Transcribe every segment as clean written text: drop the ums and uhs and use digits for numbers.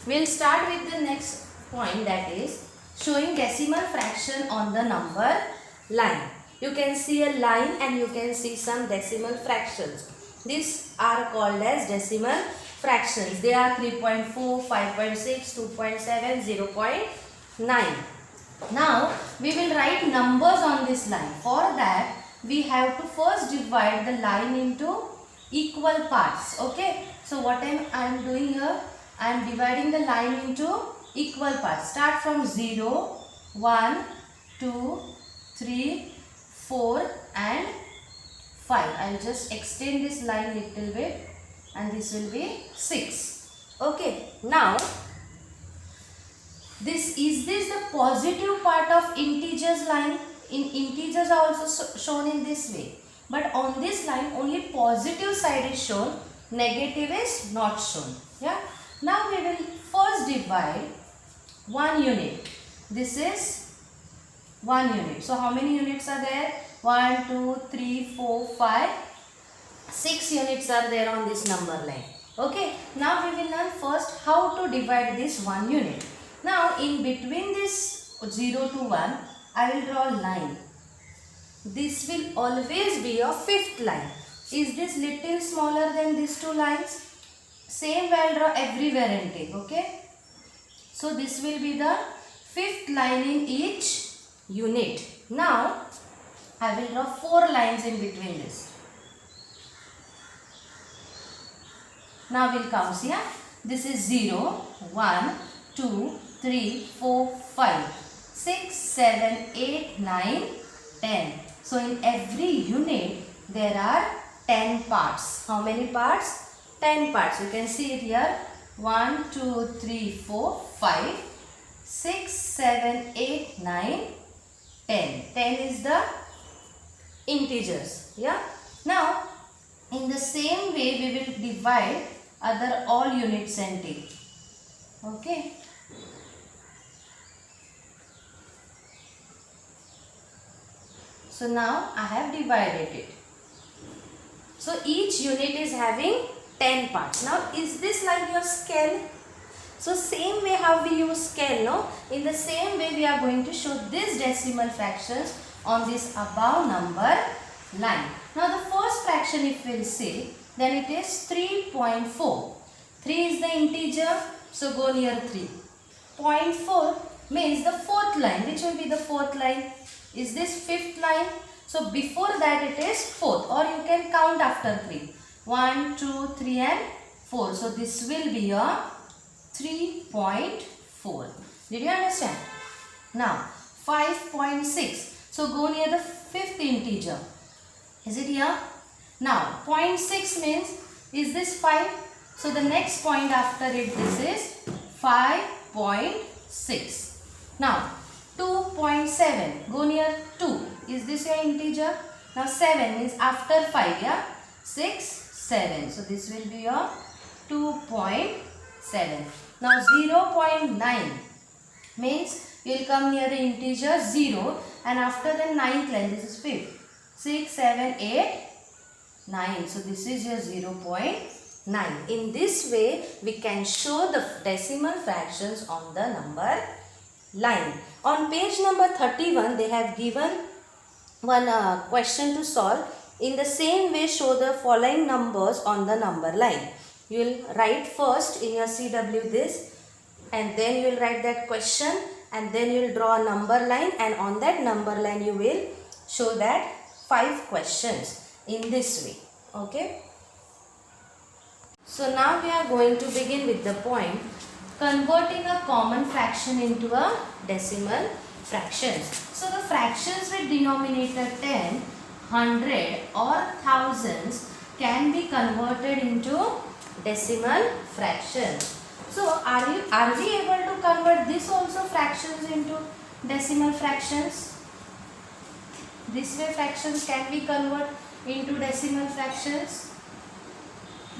we'll start with the next point, that is showing decimal fraction on the number line. You can see a line and you can see some decimal fractions. These are called as decimal fractions. They are 3.4, 5.6, 2.7, 0.9. Now we will write numbers on this line. For that we have to first divide the line into equal parts. Okay. So what I am doing here, I am dividing the line into equal parts. Start from 0, 1, 2, 3, 4 and 5. I will just extend this line little bit and this will be 6. Okay. Now is this the positive part of integers line? In integers are also shown in this way. But on this line only positive side is shown, negative is not shown. Yeah. Now we will first divide 1 unit. This is 1 unit. So how many units are there? 1, 2, 3, 4, 5, 6 units are there on this number line. Okay. Now we will learn first how to divide this 1 unit. Now in between this 0 to 1, I will draw a line. This will always be a fifth line. Is this little smaller than these two lines? Same way I will draw everywhere and take. Okay. So this will be the fifth line in each unit. Now I will draw 4 lines in between this. Now we will count here. This is 0, 1, 2, 3, 4, 5, 6, 7, 8, 9, 10. So in every unit there are 10 parts. How many parts? 10 parts. You can see it here. 1, 2, 3, 4, 5, 6, 7, 8, 9, 10. 10 is the integers. Yeah. Now in the same way we will divide other all units and take. Okay. So now I have divided it. So each unit is having 10 parts. Now is this like your scale? So same way how we use scale, no? In the same way we are going to show these decimal fractions on this above number line. Now the first fraction if we will see, then it is 3.4. 3 is the integer, so go near 3. 0.4 means the fourth line. Which will be the fourth line? Is this fifth line? So before that it is fourth, or you can count after 3. 1, 2, 3 and 4. So this will be a 3.4. Did you understand? Now 5.6. So go near the fifth integer. Is it here? Now 0.6 means, is this 5? So the next point after it, this is 5.6. Now 2.7, go near 2. Is this your integer? Now 7 means after 5, yeah? 6, 7. So this will be your 2.7. Now 0.9 means you will come near the integer 0 and after the 9th line, this is 5th. 6, 7, 8, 9. So this is your 0.9. In this way we can show the decimal fractions on the number line. On page number 31 they have given one question to solve. In the same way show the following numbers on the number line. You will write first in your CW this, and then you will write that question, and then you will draw a number line, and on that number line you will show that 5 questions in this way. Okay. So now we are going to begin with the point converting a common fraction into a decimal fractions. So the fractions with denominator 10, 100 or thousands can be converted into decimal fractions. So are we able to convert this also fractions into decimal fractions? This way fractions can be converted into decimal fractions.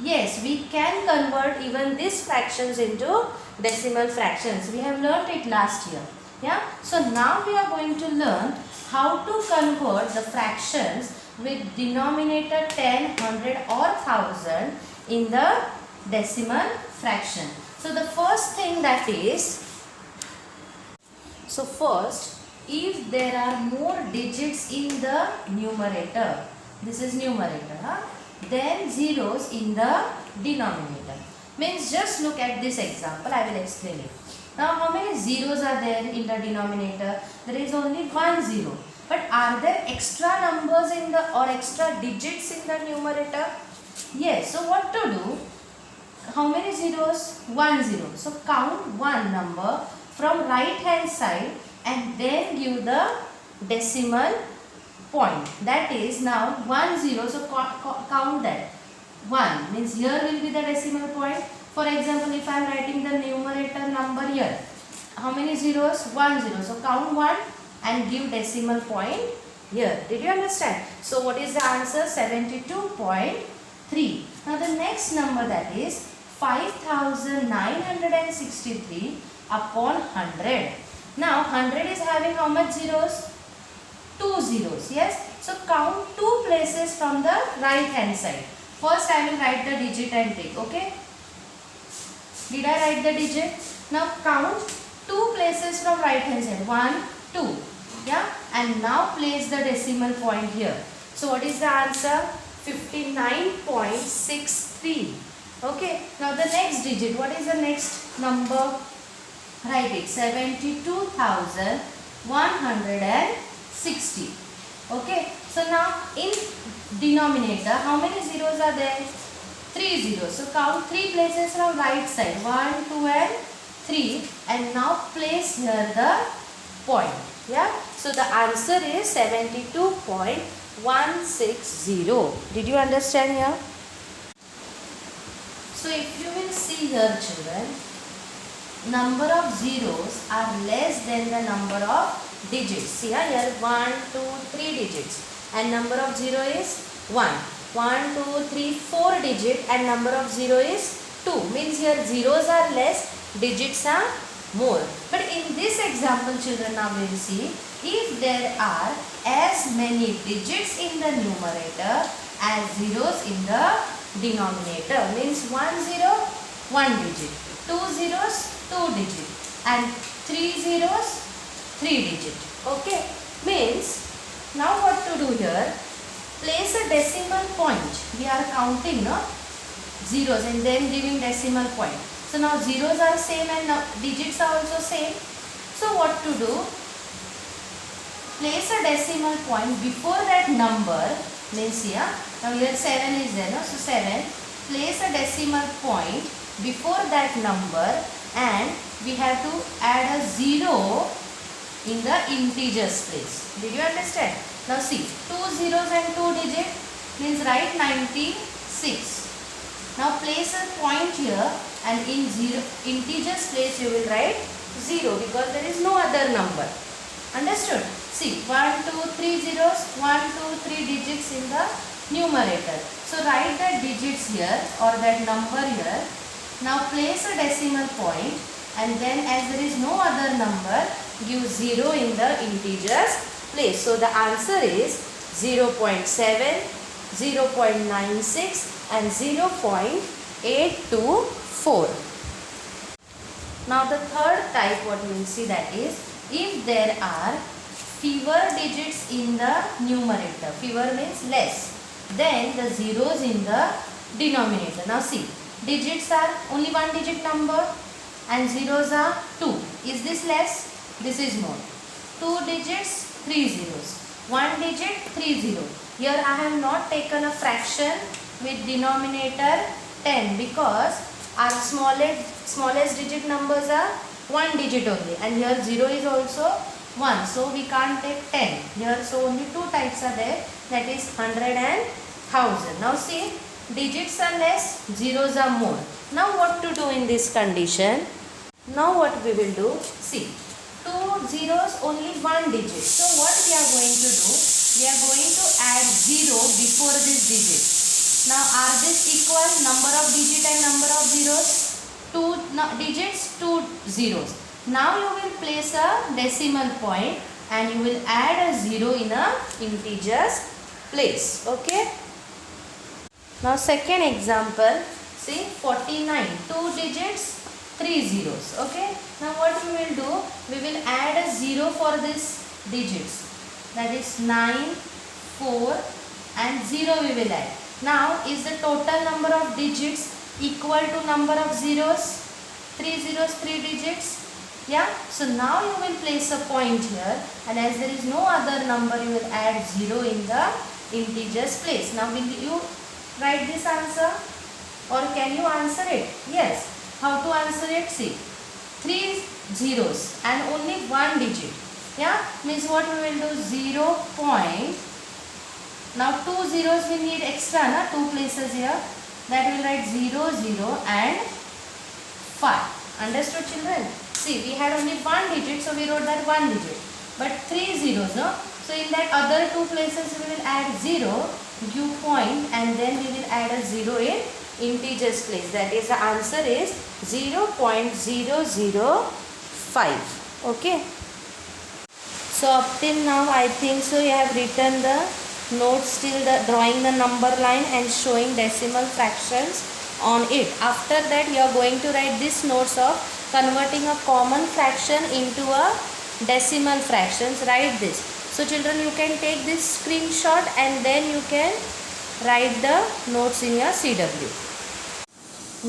Yes, we can convert even these fractions into decimal fractions. We have learnt it last year. Yeah. So now we are going to learn how to convert the fractions with denominator 10, 100 or 1000 in the decimal fraction. So the first first thing that is, so first, if there are more digits in the numerator, this is numerator, then zeros in the denominator. Means just look at this example, I will explain it. Now how many zeros are there in the denominator? There is only one zero. But are there extra numbers in the or extra digits in the numerator? Yes. So what to do? How many zeros? One zero. So count one number from right hand side and then give the decimal point. That is now 1 0. So count that. 1 means here will be the decimal point. For example, if I am writing the numerator number here, how many zeros? 1 0. So count 1 and give decimal point here. Did you understand? So what is the answer? 72.3. Now the next number, that is 5963 upon 100. Now 100 is having how much zeros? 2 zeros. Yes. So count 2 places from the right hand side. First I will write the digit and take. Okay. Did I write the digit? Now count 2 places from right hand side. 1, 2. Yeah. And now place the decimal point here. So what is the answer? 59.63. Okay. Now the next digit. What is the next number? Write it. 72,160. Okay. So now in denominator, how many zeros are there? 3 zeros. So count 3 places from right side. 1, 2 and 3. And now place here the point. Yeah. So the answer is 72.160. Did you understand here? So if you will see here, children, number of zeros are less than the number of digits. See here 1, 2, 3 digits and number of 0 is 1. 1, 2, 3, 4 digit and number of 0 is 2. Means here zeros are less, digits are more. But in this example, children, now we will see if there are as many digits in the numerator as zeros in the denominator. Means 1 0, 1 digit. 2 zeros, 2 digit. And 3 zeros, 3 digit. Okay. Means now what to do here? Place a decimal point. We are counting, no? Zeros and then giving decimal point. So now zeros are same and now digits are also same. So what to do? Place a decimal point before that number. Means here, now here 7 is there, no? So 7. Place a decimal point before that number and we have to add a 0 in the integers place. Did you understand? Now see, 2 zeros and 2 digit means write 96. Now place a point here and in integers place you will write 0 because there is no other number. Understood? See, 1, 2, 3 zeros, 1, 2, 3 digits in the numerator. So write the digits here or that number here. Now place a decimal point and then as there is no other number, give 0 in the integers place. So the answer is 0.7, 0.96 and 0.824. Now the third type what we will see, that is if there are fewer digits in the numerator, fewer means less, then the zeros in the denominator. Now see, digits are only one digit number and zeros are 2. Is this less? This is more. 2 digits, 3 zeros. 1 digit, 3 zeros. Here I have not taken a fraction with denominator 10 because our smallest digit numbers are 1 digit only and here 0 is also 1. So we can't take 10 here. So only 2 types are there, that is 100 and 1000. Now see, digits are less, zeros are more. Now what to do in this condition? Now what we will do? See, 2 zeros only 1 digit. So what we are going to do? We are going to add 0 before this digit. Now are this equal, number of digit and number of zeros? 2 digits, 2 zeros. Now you will place a decimal point and you will add a 0 in a integers place. Okay. Now second example, see 49, 2 digits, 3 zeros. Okay. Now what we will do? We will add a 0 for this digits. That is 9, 4 and 0 we will add. Now is the total number of digits equal to number of zeros? 3 zeros, 3 digits. Yeah. So now you will place a point here, and as there is no other number, you will add 0 in the integers place. Now will you write this answer, or can you answer it? Yes. How to answer it? See, 3 zeros and only 1 digit. Yeah. Means what we will do? 0 point. Now 2 zeros we need extra, na? 2 places here. That will write 0, 0 and 5. Understood, children? See, we had only 1 digit, so we wrote that 1 digit. But 3 zeros, no? So in that other 2 places we will add 0, give point, and then we will add a 0 in integers place. That is, the answer is 0.005. Okay. So up till now I think so you have written the notes till the drawing the number line and showing decimal fractions on it. After that you are going to write this notes of converting a common fraction into a decimal fractions. Write this. So children, you can take this screenshot and then you can write the notes in your CW.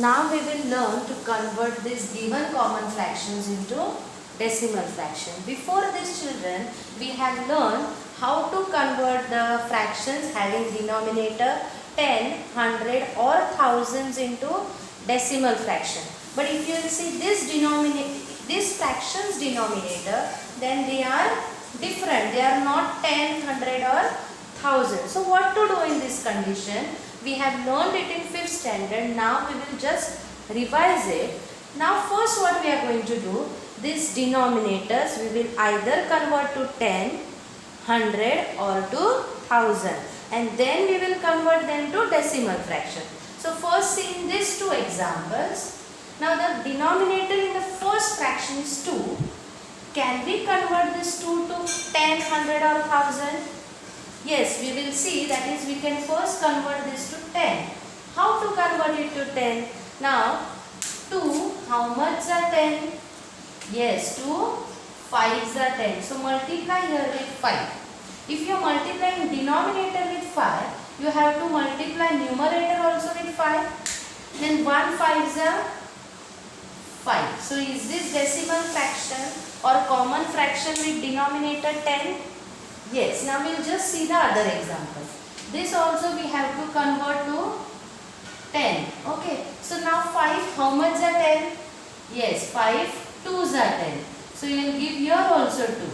Now we will learn to convert these given common fractions into decimal fraction. Before this, children, we have learned how to convert the fractions having denominator 10, 100 or thousands into decimal fraction. But if you see this fractions denominator, then they are different. They are not 10, 100 or 1000. So what to do in this condition? We have learned it in 5th standard. Now we will just revise it. Now first what we are going to do, these denominators we will either convert to 10, 100 or to 1000, and then we will convert them to decimal fraction. So first see in these two examples. Now the denominator in the first fraction is 2. Can we convert this 2 to 10, 100 or 1000? Yes, we will see, that is, we can first convert this to 10. How to convert it to 10? Now 2, how much are 10? Yes, 2 5s are 10. So multiply here with 5. If you are multiplying denominator with 5, you have to multiply numerator also with 5. Then 1 5s are 5. So is this decimal fraction or common fraction with denominator 10? Yes. Now we will just see the other example. This also we have to convert to 10. Okay. So now 5, how much are 10? Yes, 5 2s are 10. So you will give here also 2.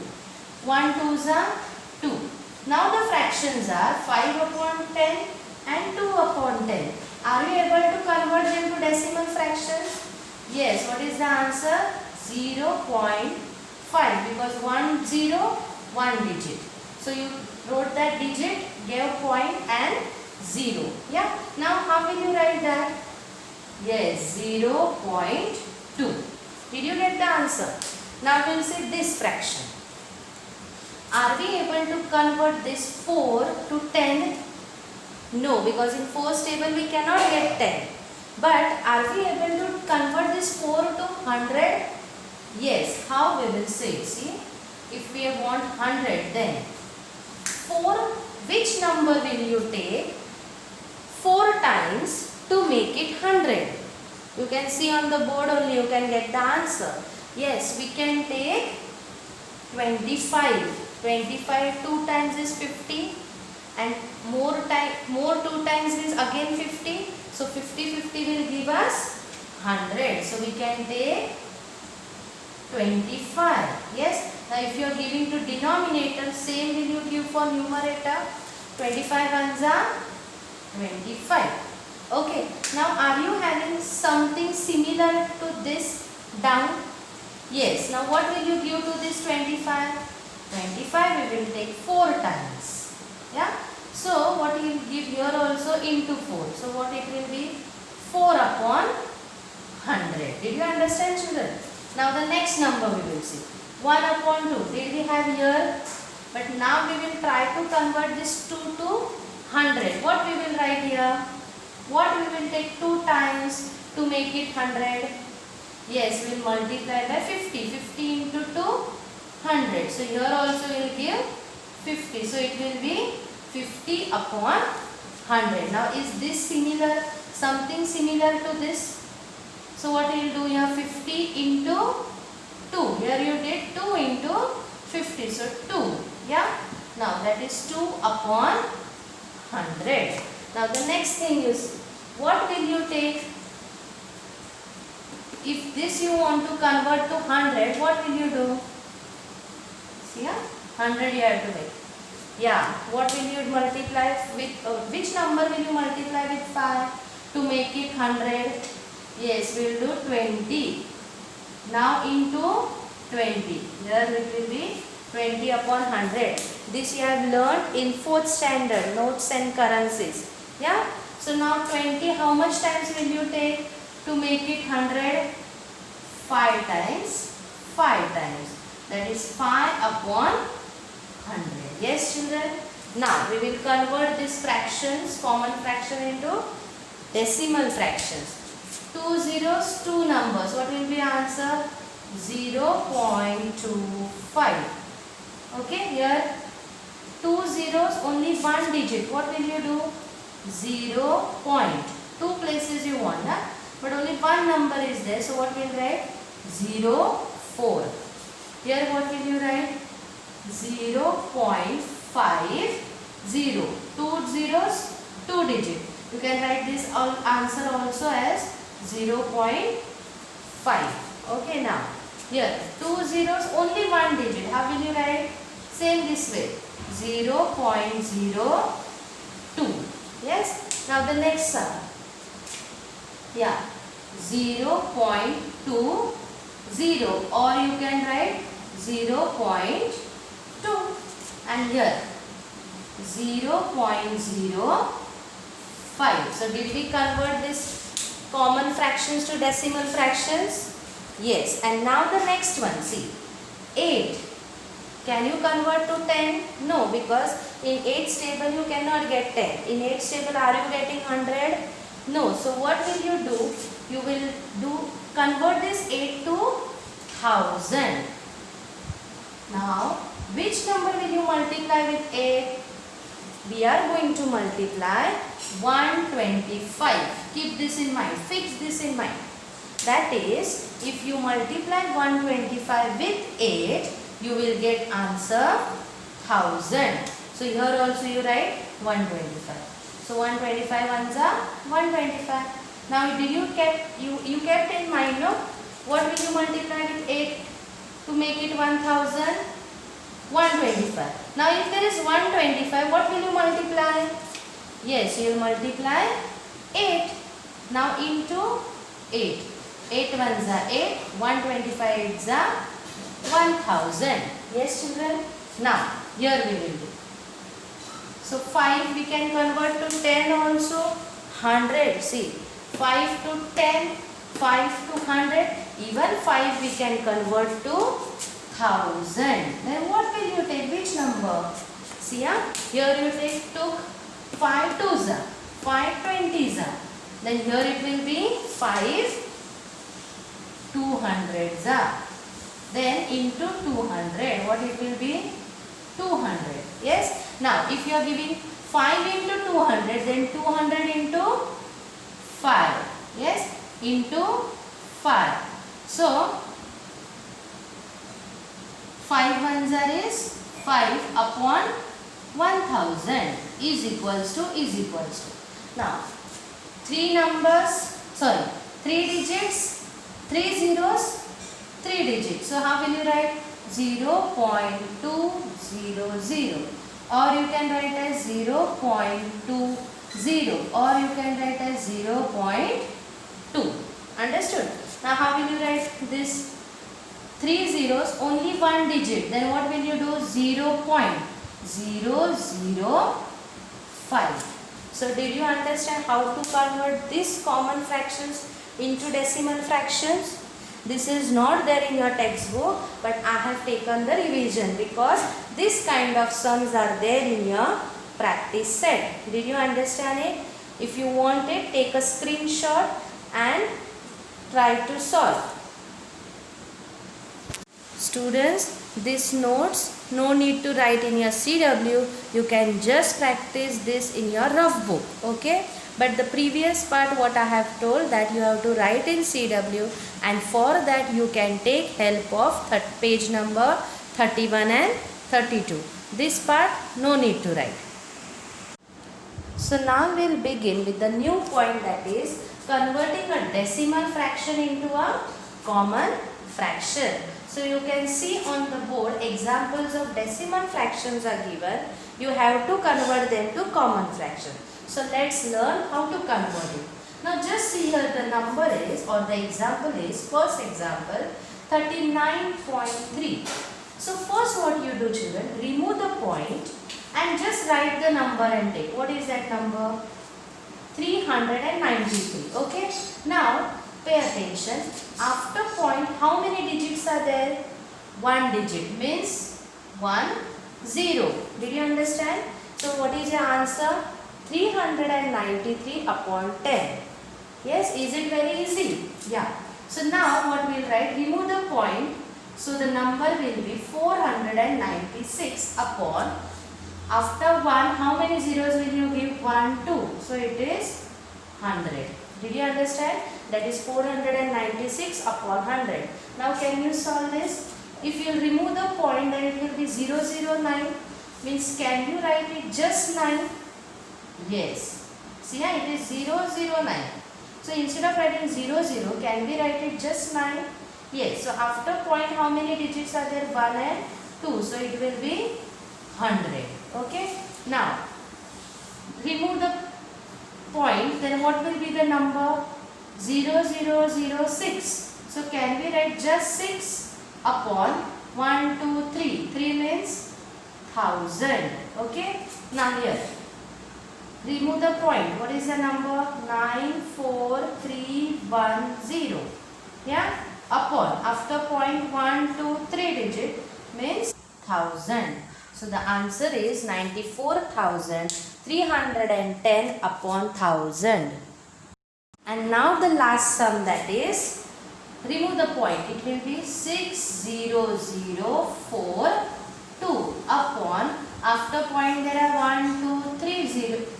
1 2s are 2. Now the fractions are 5 upon 10 and 2 upon 10. Are you able to convert them to decimal fractions? Yes. What is the answer? 0.5, because 1 0 1 digit. So you wrote that digit, gave point and 0. Yeah. Now how will you write that? Yes, 0.2. Did you get the answer? Now we will see this fraction. Are we able to convert this 4 to 10? No, because in 4's table we cannot get 10. But are we able to convert this 4 to 100? Yes. How we will say? See, if we want 100, then 4, which number will you take 4 times to make it 100? You can see on the board only, you can get the answer. Yes, we can take 25. 25 2 times is 50, and more 2 times is again 50. So 50 will give us 100. So we can take 25. Yes. Now if you are giving to denominator, same will you give for numerator. 25 ones are 25. Okay. Now are you having something similar to this down? Yes. Now what will you give to this 25? 25 we will take 4 times. Yeah. So what you will give here also into 4. So what it will be? 4 upon 100. Did you understand, children? Now the next number we will see. 1 upon 2. Did we have here? But now we will try to convert this 2 to 100. What we will write here? What we will take 2 times to make it 100? Yes, we will multiply by 50. 50 into 2, 100. So here also we will give 50. So it will be 50 upon 100. Now is this similar? Something similar to this? So what you will do here? 50 into 2. Here you did 2 into 50. So 2. Yeah. Now that is 2 upon 100. Now the next thing is, what will you take? If this you want to convert to 100, what will you do? See here, 100 you have to make. Yeah, what will you multiply with? Which number will you multiply with 5 to make it 100? Yes, we will do 20. Now into 20. Here it will be 20 upon 100. This you have learned in 4th standard, notes and currencies. Yeah. So now 20, how much times will you take to make it 100? 5 times. 5 times. That is 5 upon 100. Yes, children. Now we will convert these fractions, common fraction, into decimal fractions. 2 zeros, 2 numbers. What will be answer? 0.25. Okay, here 2 zeros, only one digit. What will you do? 0 point. 2 places you want, huh? But only one number is there. So what will you write? 0.4. Here what will you write? 0.50. 2 zeros, 2 digit. You can write this answer also as 0.5. Okay, now here 2 zeros, only one digit. How will you write? Same this way, 0.02. Yes. Now the next sum. Yeah, 0.20, or you can write 0.2, and here 0.05. So did we convert this common fractions to decimal fractions? Yes. And now the next one, see, 8. Can you convert to 10? No, because in 8's table you cannot get 10. In 8's table are you getting 100? No. So what will you do? You will convert this 8 to 1000. Now which number will you multiply with 8? We are going to multiply 125. Keep this in mind. Fix this in mind. That is, if you multiply 125 with 8, you will get answer 1000. So here also you write 125. So 125 ones are 125. Now did you kept in mind, no? What will you multiply with 8 to make it 1000? 125. Now if there is 125, what will you multiply? Yes, you will multiply 8. Now into 8. 8 ones are 8. 125 eights are 1000. Yes, children. Now here we will do. So 5 we can convert to 10 also. 100. See, 5 to 10, 5 to 100. Even 5 we can convert to 1000. Then what will you take? Which number? See, here you took 5 twos, 5 20s. Then here it will be 5 200s. Then into 200, what it will be? 200. Yes. Now if you are giving 5 into 200, then 200 into 5. Yes. Into 5. So 5 ones are is 5 upon 1000 is equals to. Now 3 digits, 3 zeros, 3 digits. So how will you write? 0.200, or you can write as 0.20, or you can write as 0.2. Understood? Now how will you write this? 3 zeros, only one digit. Then what will you do? 0.005. So did you understand how to convert these common fractions into decimal fractions? This is not there in your textbook, but I have taken the revision because this kind of sums are there in your practice set. Did you understand it? If you want it, take a screenshot and try to solve. Students, this notes no need to write in your CW. You can just practice this in your rough book. Okay. But the previous part what I have told, that you have to write in CW, and for that you can take help of page number 31 and 32. This part no need to write. So now we will begin with the new point, that is converting a decimal fraction into a common fraction. So you can see on the board examples of decimal fractions are given. You have to convert them to common fraction. So let's learn how to convert it. Now just see here, the number is, or the example is, first example 39.3. So first what you do, children, remove the point and just write the number and take. What is that number? 393. Okay. Now pay attention. After point, how many digits are there? One digit, means 1, 0. Did you understand? So what is your answer? 393 upon 10. Yes, is it very easy? Yeah. So now what we will write? Remove the point. So the number will be 496 upon, after 1, how many zeros will you give? 1, 2. So it is 100. Did you understand? That is 496 upon 100. Now can you solve this? If you remove the point, then it will be 009. Means can you write it just 9? Yes. See here, it is 009. So instead of writing 00, can we write it just 9? Yes. So after point, how many digits are there? 1 and 2. So it will be 100. Okay. Now remove the point, then what will be the number? 0006. So can we write just 6 upon 1, 2, 3. 3 means 1000. Okay. Now here, remove the point. What is the number? 94310. Yeah. Upon, after point 1, 2, 3 digit means 1000. So the answer is 94,310 upon 1000. And now the last sum, that is, remove the point. It will be 60042 upon, after point there are 1, 2, 3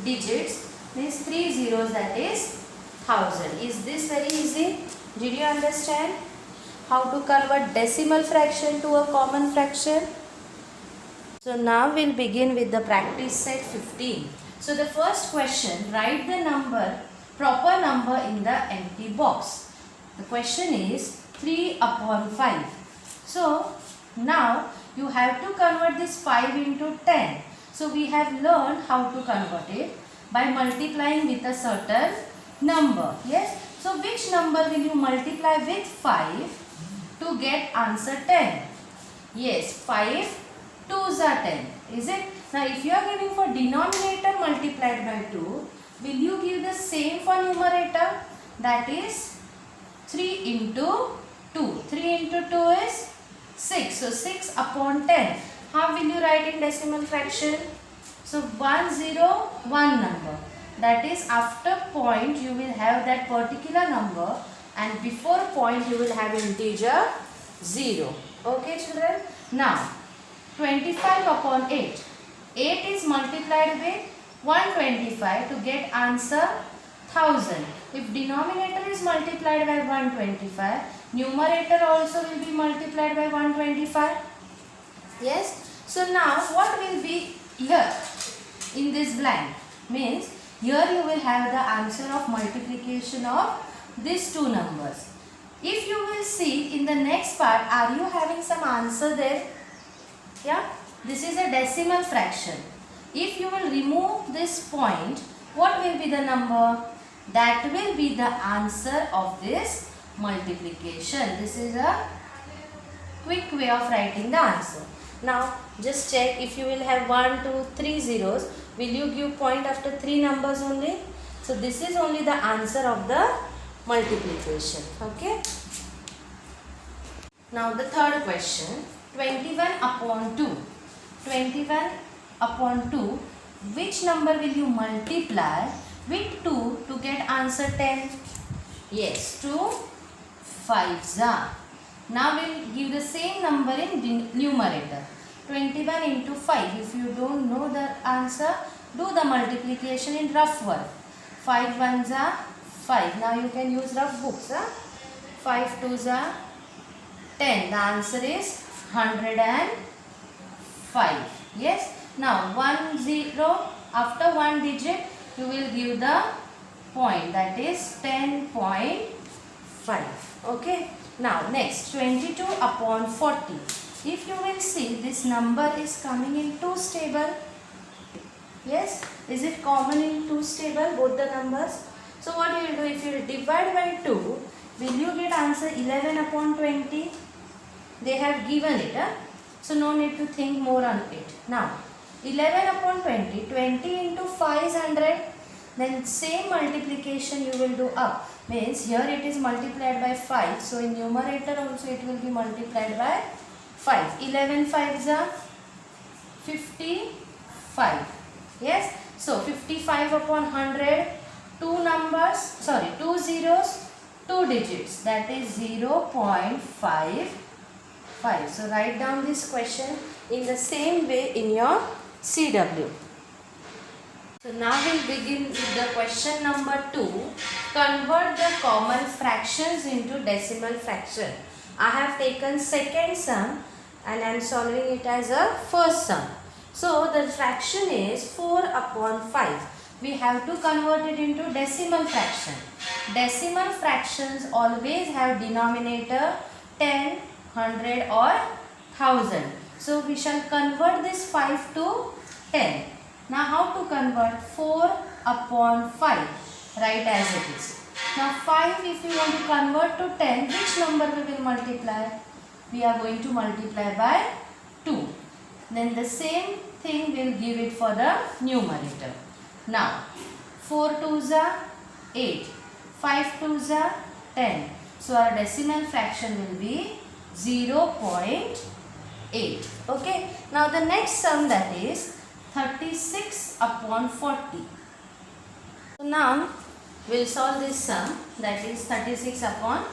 digits, means 3 zeros, that is 1000. Is this very easy? Did you understand how to convert decimal fraction to a common fraction? So now we'll begin with the practice set 15. So the first question, write the proper number in the empty box. The question is 3 upon 5. So now you have to convert this 5 into 10. So we have learned how to convert it by multiplying with a certain number. Yes. So which number will you multiply with 5 to get answer 10? Yes, 5 2s are 10. Is it? Now if you are giving for denominator multiplied by 2, will you give the same for numerator? That is 3 into 2. 3 into 2 is 6. So 6 upon 10. How will you write in decimal fraction? So 1, 0, 1 number. That is, after point you will have that particular number, and before point you will have integer 0. Okay children? Now 25 upon 8. 8 is multiplied with 125 to get answer 1000. If denominator is multiplied by 125, numerator also will be multiplied by 125. Yes. So now what will be here in this blank? Means here you will have the answer of multiplication of these two numbers. If you will see in the next part, are you having some answer there? Yeah, this is a decimal fraction. If you will remove this point, what will be the number? That will be the answer of this multiplication. This is a quick way of writing the answer. Now just check, if you will have 1, 2, 3 zeros, will you give point after 3 numbers only? So this is only the answer of the multiplication. Okay. Now the third question, 21 upon 2. 21 upon 2, which number will you multiply with 2 to get answer 10? Yes, 2 5s are. Now we'll give the same number in numerator. 21 into 5. If you don't know the answer, do the multiplication in rough work. 5 ones are 5. Now you can use rough books. 5 twos are 10. The answer is 105. Yes. Now 1 0. After one digit, you will give the point, that is 10.5. Okay. Now next, 22 upon 40. If you will see, this number is coming in 2's table. Yes, is it common in 2's table, both the numbers? So what you will do, if you will divide by 2, will you get answer 11 upon 20? They have given it. So no need to think more on it. Now 11 upon 20, 20 into 5 is 100. Then same multiplication you will do up. Means here it is multiplied by 5. So in numerator also it will be multiplied by 5. 11 5s are 55. Yes. So 55 upon 100. Two numbers, sorry, 2 zeros, 2 digits. That is 0.55. So write down this question in the same way in your CW. So now we'll begin with the question number 2. Convert the common fractions into decimal fraction. I have taken second sum and I am solving it as a first sum. So the fraction is 4 upon 5. We have to convert it into decimal fraction. Decimal fractions always have denominator 10, 100 or 1000. So we shall convert this 5 to 10. Now how to convert 4 upon 5? Write as it is. Now 5, if we want to convert to 10, which number we will multiply? We are going to multiply by 2. Then the same thing we will give it for the numerator. Now 4 2s are 8, 5 2s are 10. So our decimal fraction will be 0.8. Okay. Now the next sum, that is 36 upon 40. So now we will solve this sum, that is 36 upon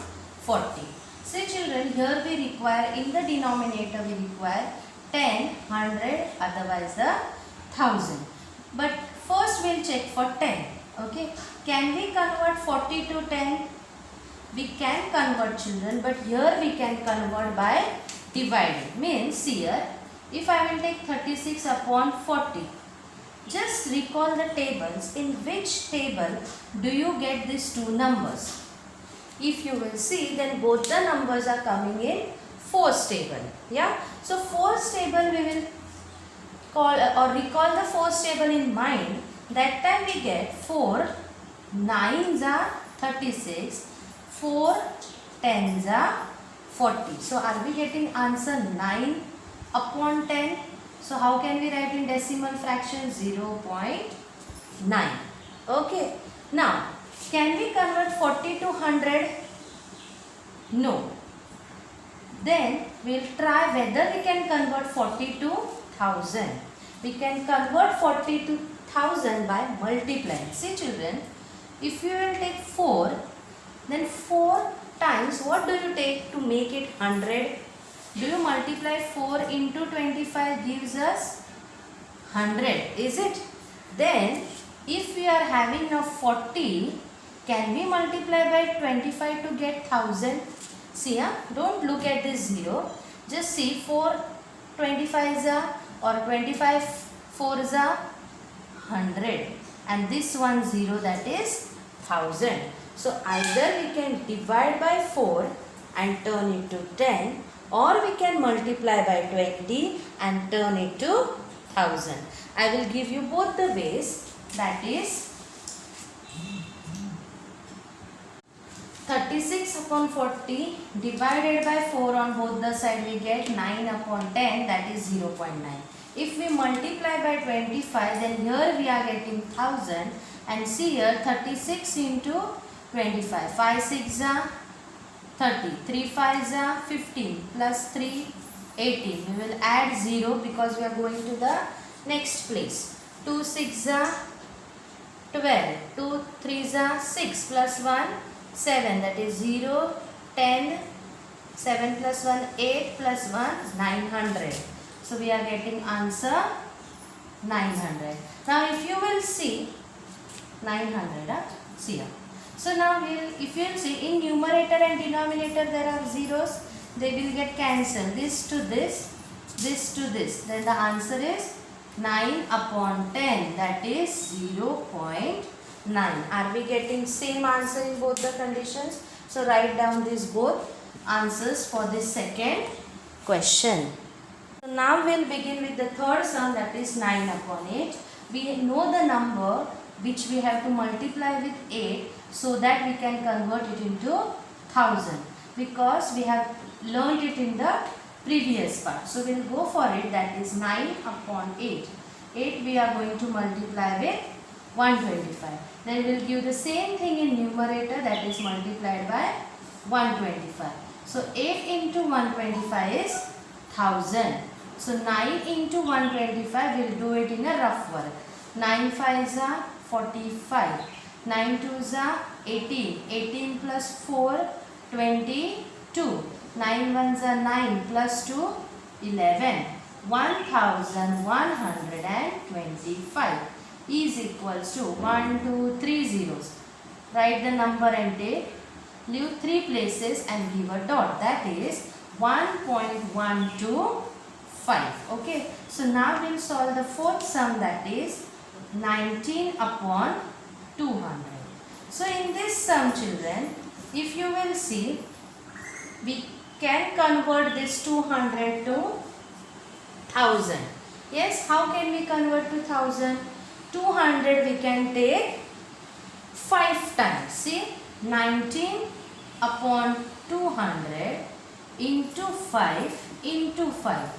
40. See children, here we require, in the denominator we require 10, 100, otherwise the 1000. But first we will check for 10. Okay. Can we convert 40 to 10? We can convert children, but here we can convert by dividing. Means here, if I will take 36 upon 40, just recall the tables. In which table do you get these two numbers? If you will see, then both the numbers are coming in 4's table. Yeah. So 4's table we will call or recall the 4's table in mind. That time we get 4 9s are 36, 4 10s are 40. So are we getting answer 9 upon 10? So how can we write in decimal fraction? 0.9. Okay. Now can we convert 40 to 100? No. Then we will try whether we can convert 40 to 1000. We can convert 40 to 1000 by multiplying. See children, if you will take 4, then 4 times, what do you take to make it 100? Do you multiply 4 into 25 gives us 100, is it? Then if we are having now 40, can we multiply by 25 to get 1000? See, don't look at this 0. Just see 4 25s are or 25 4s are 100 and this one 0, that is 1000. So either we can divide by 4 and turn it to 10, or we can multiply by 20 and turn it to 1000. I will give you both the ways, that is 36 upon 40 divided by 4 on both the side, we get 9 upon 10, that is 0.9. If we multiply by 25, then here we are getting 1000, and see here 36 into 25, 5 6 are 30, 3 5 are 15, plus 3 18. We will add 0 because we are going to the next place. 2 6 are 12, 2 3 are 6, plus 1 7, that is 0, 10, 7 plus 1 8 plus 1 900. So we are getting answer 900. Now if you will see 900, see here. So now if you will see in numerator and denominator there are zeros, they will get cancelled. This to this, this to this. Then the answer is 9 upon 10, that is 0.9. Are we getting same answer in both the conditions? So write down these both answers for this second question. So now we will begin with the third sum, that is 9 upon 8. We know the number which we have to multiply with 8 so that we can convert it into 1000, because we have learned it in the previous part. So we will go for it, that is 9 upon 8. 8 we are going to multiply with 125. Then we will give the same thing in numerator, that is multiplied by 125. So 8 into 125 is 1000. So 9 into 125, we will do it in a rough work. 9 5s are 45. 9 2s are 18. 18 plus 4, 22. 9 1s are 9 plus 2, 11. 1125 is equals to 1 2 3 zeros. Write the number and take. Leave 3 places and give a dot. That is 1.125. Okay. So now we will solve the fourth sum, that is 19 upon 200. So in this sum, children, if you will see, we can convert this 200 to 1000. Yes, how can we convert to 1000? 200 we can take 5 times. See, 19 upon 200 into 5 into 5.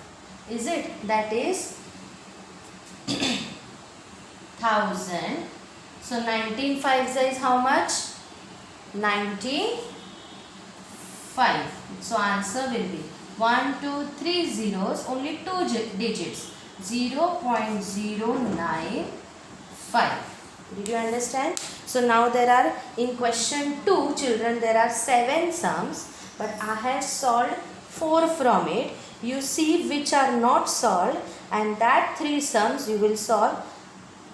Is it? That is 1000. So 19 5s is how much? 95. So answer will be 1 2 3 zeros, only 2 digits, 0.095. Did you understand? So now there are, in question 2, children, there are 7 sums, but I have solved 4 from it. You see which are not solved, and that 3 sums you will solve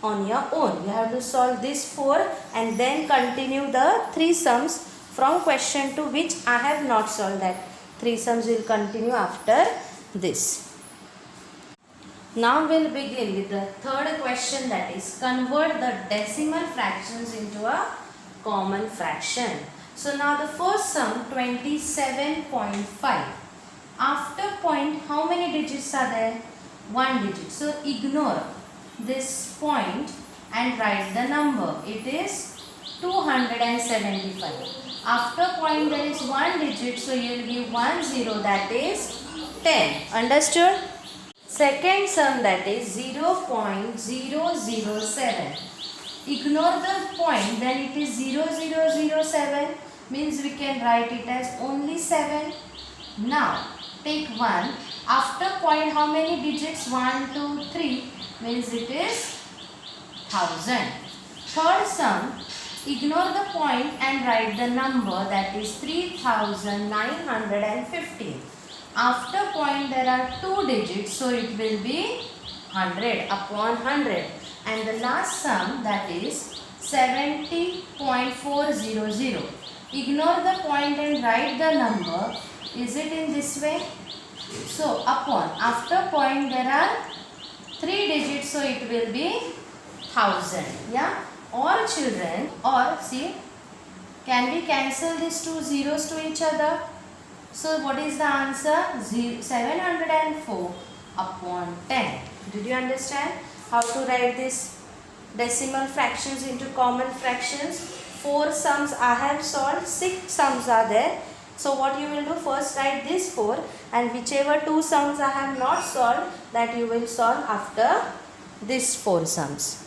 on your own. You have to solve these 4 and then continue the 3 sums from question 2 which I have not solved. That 3 sums will continue after this. Now we will begin with the third question, that is convert the decimal fractions into a common fraction. So now the first sum, 27.5. After point, how many digits are there? 1 digit. So ignore this point and write the number. It is 275. After point there is 1 digit, so you will give 1 0, that is 10. Understood? Second sum, that is 0.007. Ignore the point, then it is 0007, means we can write it as only 7. Now take 1. After point, how many digits? 1 2 3, means it is 1000. Third sum, ignore the point and write the number, that is 3915. After point there are 2 digits, so it will be 100 upon 100. And the last sum, that is 70.400. Ignore the point and write the number. Is it in this way? So upon, after point there are 3 digits, so it will be 1000. Yeah? Or children, or see, can we cancel these 2 zeros to each other? So what is the answer? 704 upon 10. Did you understand how to write this decimal fractions into common fractions? 4 sums I have solved, 6 sums are there. So what you will do, first write these 4, and whichever 2 sums I have not solved, that you will solve after these 4 sums.